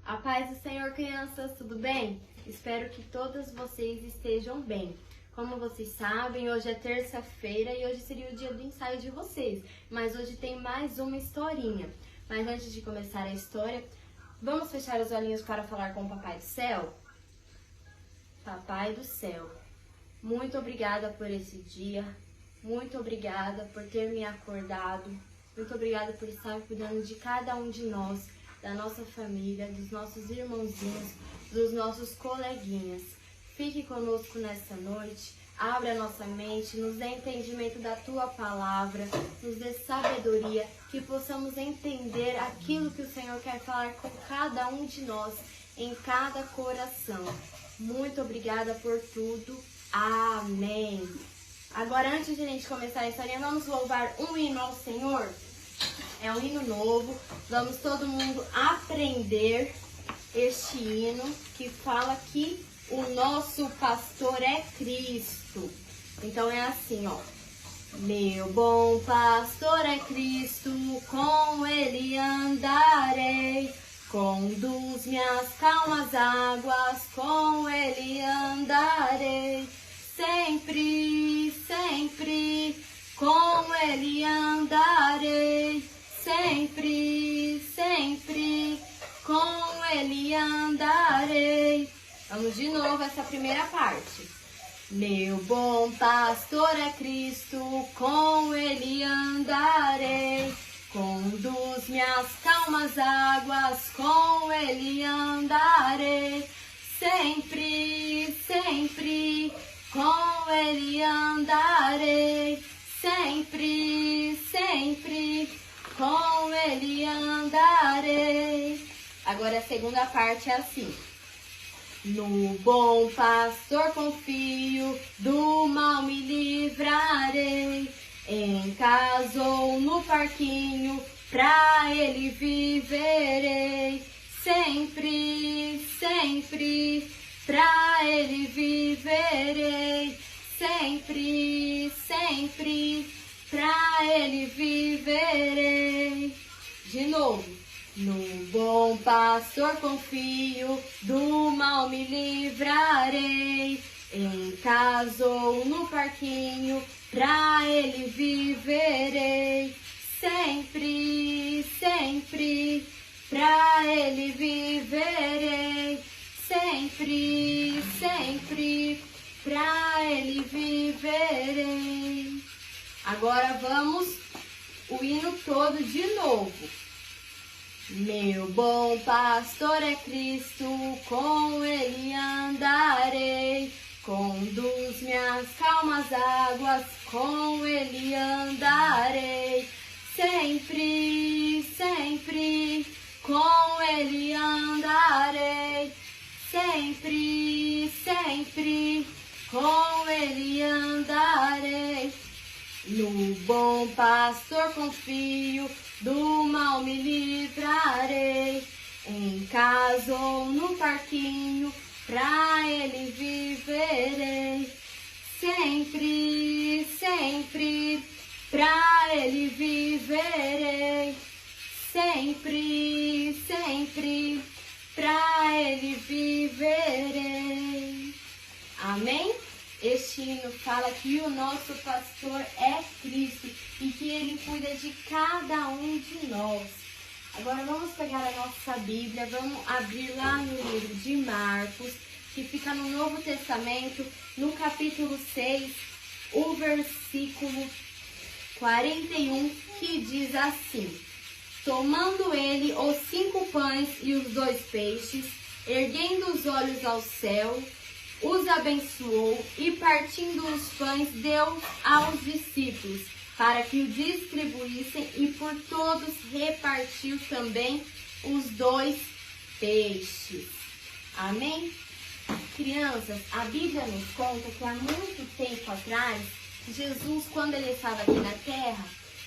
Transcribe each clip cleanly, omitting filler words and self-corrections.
A paz do Senhor, crianças, tudo bem? Espero que todas vocês estejam bem. Como vocês sabem, hoje é terça-feira e hoje seria o dia do ensaio de vocês. Mas hoje tem mais uma historinha. Mas antes de começar a história, vamos fechar os olhinhos para falar com o Papai do Céu? Papai do Céu, muito obrigada por esse dia. Muito obrigada por ter me acordado. Muito obrigada por estar cuidando de cada um de nós, da nossa família, dos nossos irmãozinhos, dos nossos coleguinhas. Fique conosco nessa noite, abra a nossa mente, nos dê entendimento da Tua palavra, nos dê sabedoria, que possamos entender aquilo que o Senhor quer falar com cada um de nós, em cada coração. Muito obrigada por tudo. Amém. Agora, antes de a gente começar a história, vamos louvar um hino ao Senhor. É um hino novo. Vamos todo mundo aprender este hino que fala que o nosso pastor é Cristo. Então é assim, ó. Meu bom pastor é Cristo, com ele andarei. Conduz minhas calmas águas, com ele andarei. Sempre, sempre, com ele andarei. Sempre, sempre, com ele andarei. Vamos de novo essa primeira parte. Meu bom pastor é Cristo, com ele andarei. Conduz minhas calmas águas, com ele andarei. Sempre, sempre, com ele andarei. Sempre, sempre, com ele andarei. Agora a segunda parte é assim. No bom pastor confio, do mal me livrarei. Em casa ou no parquinho, pra ele viverei. Sempre, sempre, pra ele viverei. Sempre, sempre, pra ele viverei. De novo. No bom pastor confio, do mal me livrarei. Em casa ou no parquinho, pra ele viverei. Sempre, sempre, pra ele viverei. Sempre, sempre, pra ele viverei. Agora vamos o hino todo de novo. Meu bom pastor é Cristo, com ele andarei. Conduz minhas calmas águas, com ele andarei. Sempre, sempre, com ele andarei. Sempre, sempre, com ele andarei. No bom pastor confio, do mal me livrarei. Em casa ou no parquinho, pra ele viverei. Sempre, sempre, pra ele viverei. Sempre, sempre, pra ele viverei. Amém? Este hino fala que o nosso pastor é Cristo e que ele cuida de cada um de nós. Agora vamos pegar a nossa Bíblia, vamos abrir lá no livro de Marcos, que fica no Novo Testamento, no capítulo 6, o versículo 41, que diz assim: Tomando ele os 5 pães e os 2 peixes, erguendo os olhos ao céu, os abençoou e, partindo os pães, deu aos discípulos, para que o distribuíssem, e por todos repartiu também os 2 peixes. Amém? Crianças, a Bíblia nos conta que há muito tempo atrás, Jesus, quando ele estava aqui na terra,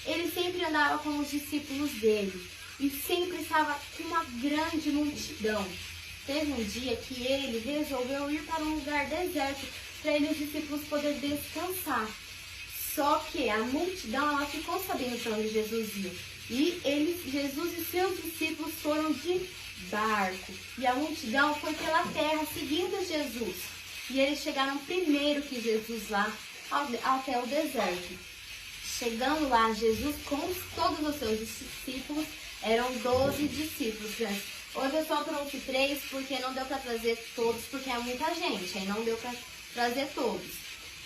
ele sempre andava com os discípulos dele e sempre estava com uma grande multidão. Teve um dia que ele resolveu ir para um lugar deserto para os discípulos poderem descansar. Só que a multidão, ela ficou sabendo para onde Jesus ia. E Jesus e seus discípulos foram de barco. E a multidão foi pela terra seguindo Jesus. E eles chegaram primeiro que Jesus lá até o deserto. Chegando lá, Jesus com todos os seus discípulos, eram 12 discípulos. Hoje eu só trouxe 3 porque não deu para trazer todos, porque é muita gente, aí não deu para trazer todos.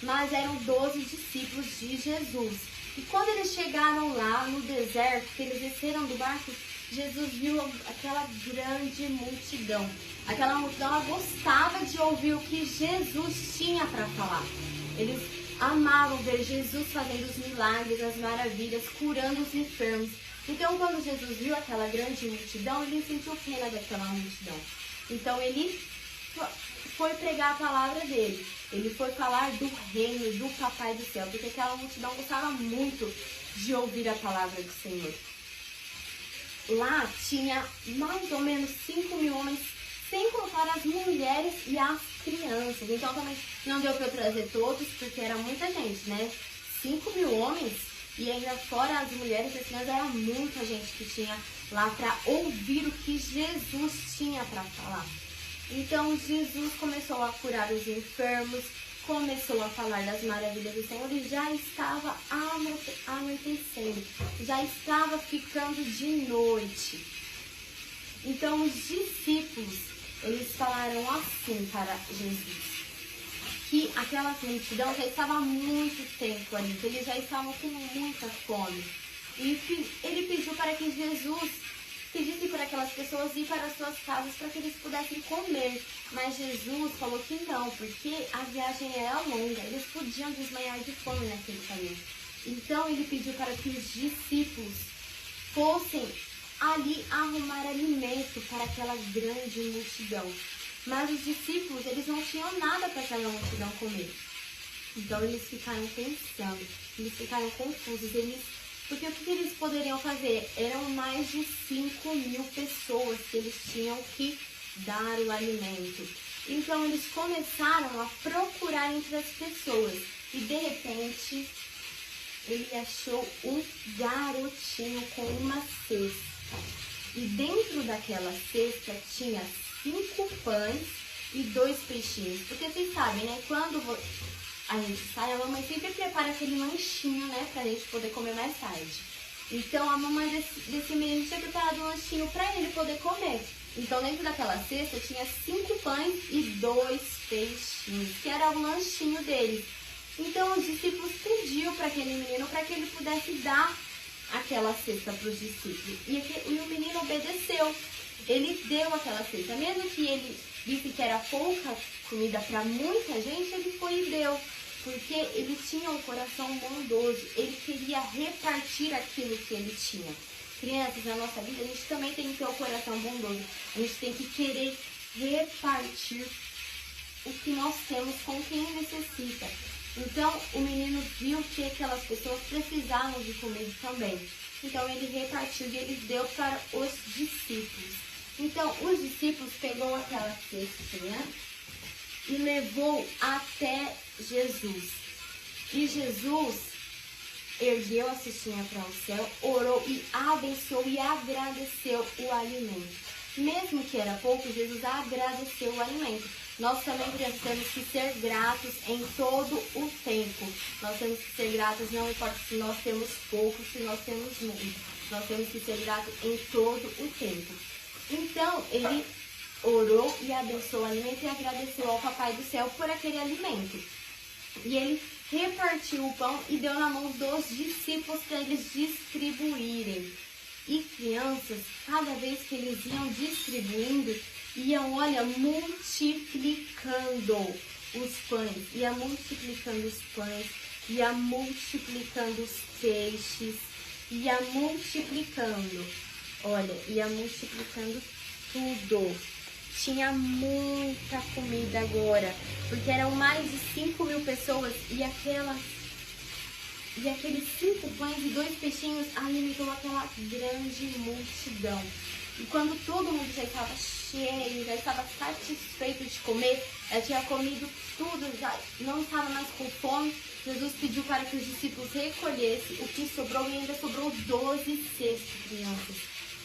Mas eram 12 discípulos de Jesus. E quando eles chegaram lá no deserto, que eles desceram do barco, Jesus viu aquela grande multidão. Aquela multidão, ela gostava de ouvir o que Jesus tinha para falar. Eles amavam ver Jesus fazendo os milagres, as maravilhas, curando os enfermos. Então, quando Jesus viu aquela grande multidão, ele sentiu pena daquela multidão. Então, ele foi pregar a palavra dele. Ele foi falar do reino, do Papai do Céu, porque aquela multidão gostava muito de ouvir a palavra do Senhor. Lá tinha mais ou menos 5.000 homens, sem contar as mulheres e as crianças. Então também não deu para eu trazer todos, porque era muita gente, né? 5.000 homens e ainda fora as mulheres e as crianças, era muita gente que tinha lá para ouvir o que Jesus tinha para falar. Então Jesus começou a curar os enfermos, começou a falar das maravilhas do Senhor e já estava anoitecendo, já estava ficando de noite. Então os discípulos, eles falaram assim para Jesus, que aquela multidão já estava há muito tempo ali, que eles já estavam com muita fome. E ele pediu para que Jesus pedisse para aquelas pessoas ir para as suas casas para que eles pudessem comer. Mas Jesus falou que não, porque a viagem era longa, eles podiam desmaiar de fome naquele caminho. Então ele pediu para que os discípulos fossem ali arrumar alimento para aquela grande multidão. Mas os discípulos, eles não tinham nada para aquela multidão comer. Então eles ficaram pensando, eles ficaram confusos, porque o que eles poderiam fazer? Eram mais de 5.000 pessoas que eles tinham que dar o alimento. Então eles começaram a procurar entre as pessoas e de repente ele achou um garotinho com uma cesta. E dentro daquela cesta tinha 5 pães e 2 peixinhos. Porque vocês sabem, né? Quando a gente sai, a mamãe sempre prepara aquele lanchinho, né? Pra gente poder comer mais tarde. Então a mamãe desse menino tinha preparado um lanchinho pra ele poder comer. Então dentro daquela cesta tinha 5 pães e 2 peixinhos, que era o lanchinho dele. Então os discípulos pediu para aquele menino para que ele pudesse dar aquela cesta para os discípulos. E o menino obedeceu. Ele deu aquela cesta. Mesmo que ele disse que era pouca comida para muita gente, ele foi e deu. Porque ele tinha um coração bondoso. Ele queria repartir aquilo que ele tinha. Crianças, na nossa vida, a gente também tem que ter o coração bondoso. A gente tem que querer repartir o que nós temos com quem necessita. Então, o menino viu que aquelas pessoas precisavam de comida também. Então, ele repartiu e ele deu para os discípulos. Então, os discípulos pegou aquela cestinha e levou até Jesus. E Jesus ergueu a cestinha para o céu, orou e abençoou e agradeceu o alimento. Mesmo que era pouco, Jesus agradeceu o alimento. Nós também temos que ser gratos em todo o tempo. Nós temos que ser gratos, não importa se nós temos pouco, se nós temos muito. Nós temos que ser gratos em todo o tempo. Então, ele orou e abençoou o alimento e agradeceu ao Papai do Céu por aquele alimento. E ele repartiu o pão e deu na mão dos discípulos para eles distribuírem. E crianças, cada vez que eles iam distribuindo, iam, olha, multiplicando os pães. Ia multiplicando os pães, ia multiplicando os peixes, ia multiplicando. Olha, ia multiplicando tudo. Tinha muita comida agora, porque eram mais de 5.000 pessoas e aqueles 5 pães e 2 peixinhos alimentou aquela grande multidão. E quando todo mundo já estava cheio, já estava satisfeito de comer, já tinha comido tudo, já não estava mais com fome, Jesus pediu para que os discípulos recolhessem o que sobrou e ainda sobrou 12 cestos, crianças.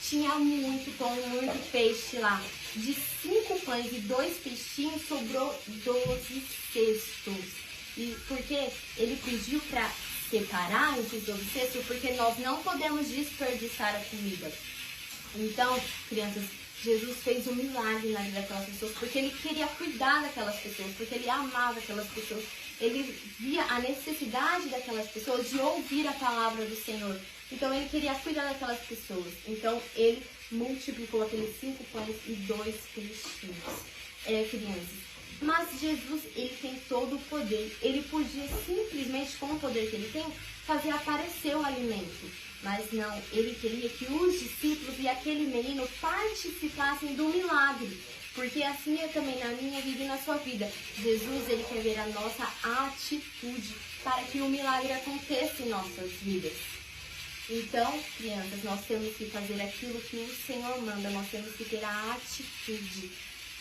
Tinha muito pão, muito peixe lá. De 5 pães e 2 peixinhos sobrou 12 cestos. E por que ele pediu para separar esses 12 cestos? Porque nós não podemos desperdiçar a comida. Então, crianças, Jesus fez um milagre na vida daquelas pessoas, porque ele queria cuidar daquelas pessoas, porque ele amava aquelas pessoas. Ele via a necessidade daquelas pessoas de ouvir a palavra do Senhor. Então, ele queria cuidar daquelas pessoas. Então, ele multiplicou aqueles 5 pães e 2 peixinhos. Crianças. Mas Jesus, ele tem todo o poder. Ele podia simplesmente, com o poder que ele tem, fazer aparecer o alimento. Mas não, ele queria que os discípulos e aquele menino participassem do milagre. Porque assim é também na minha vida e na sua vida. Jesus, ele quer ver a nossa atitude para que o milagre aconteça em nossas vidas. Então, crianças, nós temos que fazer aquilo que o Senhor manda. Nós temos que ter a atitude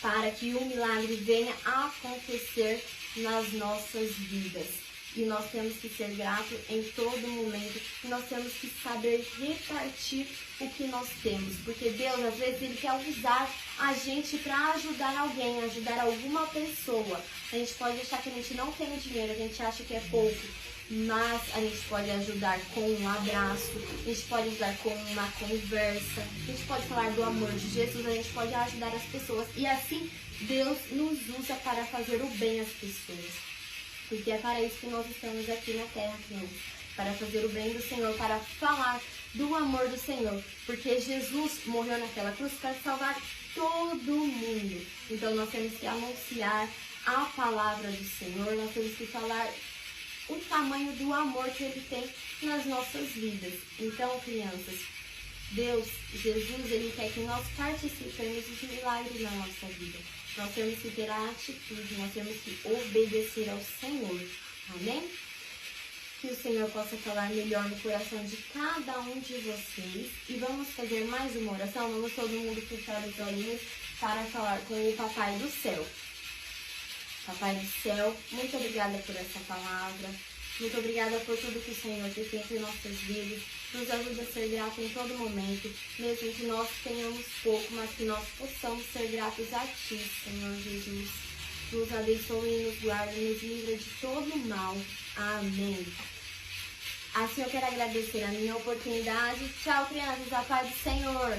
para que o milagre venha a acontecer nas nossas vidas. E nós temos que ser gratos em todo momento. E nós temos que saber repartir o que nós temos. Porque Deus, às vezes, ele quer usar a gente para ajudar alguém, ajudar alguma pessoa. A gente pode achar que a gente não tem dinheiro, a gente acha que é pouco. Mas a gente pode ajudar com um abraço, a gente pode ajudar com uma conversa, a gente pode falar do amor de Jesus, a gente pode ajudar as pessoas. E assim, Deus nos usa para fazer o bem às pessoas. Porque é para isso que nós estamos aqui na terra, crianças. Para fazer o bem do Senhor, para falar do amor do Senhor. Porque Jesus morreu naquela cruz para salvar todo mundo. Então nós temos que anunciar a palavra do Senhor, nós temos que falar o tamanho do amor que ele tem nas nossas vidas. Então, crianças, Deus, Jesus, ele quer que nós participemos dos milagres na nossa vida. Nós temos que ter a atitude, nós temos que obedecer ao Senhor. Amém? Que o Senhor possa falar melhor no coração de cada um de vocês. E vamos fazer mais uma oração. Vamos todo mundo fechar os olhinhos para falar com o Papai do Céu. Papai do Céu, muito obrigada por essa palavra. Muito obrigada por tudo que o Senhor tem feito em nossas vidas. Nos ajuda a ser grato em todo momento, mesmo que nós tenhamos pouco, mas que nós possamos ser gratos a Ti, Senhor Jesus. Nos abençoe e nos guarde, nos livra de todo mal. Amém. Assim eu quero agradecer a minha oportunidade. Tchau, crianças. A paz do Senhor.